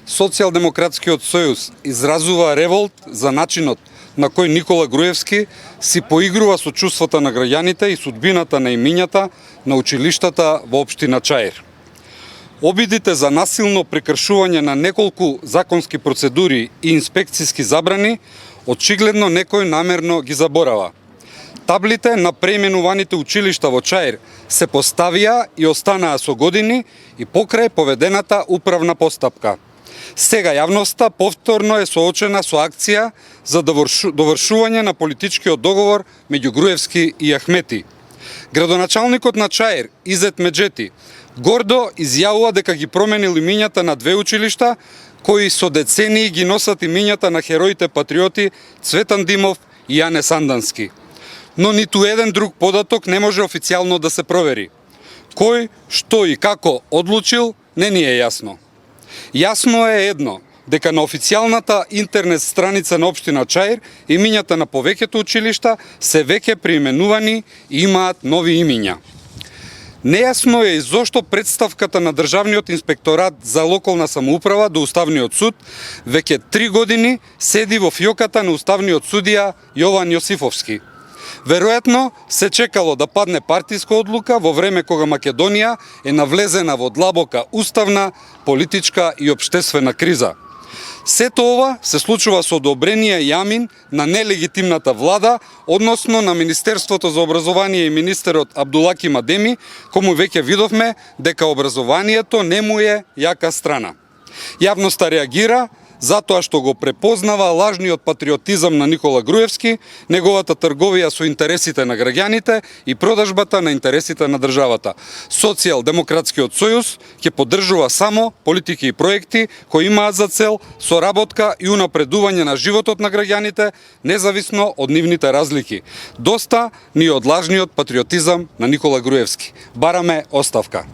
Социјалдемократскиот сојуз изразува револт за начинот на кој Никола Груевски си поигрува со чувствата на граѓаните и судбината на имињата на училиштата во општина Чаир. Обидите за насилно прекршување на неколку законски процедури и инспекцијски забрани очигледно некој намерно ги заборава. Таблите на преименуваните училишта во Чаир се поставија и останаа со години и покрај поведената управна постапка. Сега јавноста повторно е соочена со акција за довршување на политичкиот договор меѓу Груевски и Ахмети. Градоначалникот на Чаир, Изет Меджети, гордо изјавува дека ги променил имињата на две училишта кои со децении ги носат имињата на хероите патриоти Цветан Димов и Јане Сандански. Но ниту еден друг податок не може официјално да се провери. Кој, што и како одлучил, не ни е јасно. Јасно е едно, дека на официјалната интернет страница на општина Чаир имињата на повеќето училишта се веќе преименувани и имаат нови имиња. Нејасно е и зошто представката на Државниот инспекторат за локална самоуправа до Уставниот суд веќе 3 години седи во фиоката на уставниот судија Јован Јосифовски. Веројатно се чекало да падне партиска одлука во време кога Македонија е навлезена во длабока уставна, политичка и општествена криза. Сето ова се случува со одобрение јамин на нелегитимната влада, односно на Министерството за образование и министерот Абдулаки Мадеми, кому веќе видовме дека образованието не му е јака страна. Јавноста реагира затоа што го препознава лажниот патриотизам на Никола Груевски, неговата трговија со интересите на граѓаните и продажбата на интересите на државата. Социјалдемократскиот сојуз ќе поддржува само политики и проекти кои имаат за цел соработка и унапредување на животот на граѓаните, независно од нивните разлики. Доста ни од лажниот патриотизам на Никола Груевски. Бараме оставка.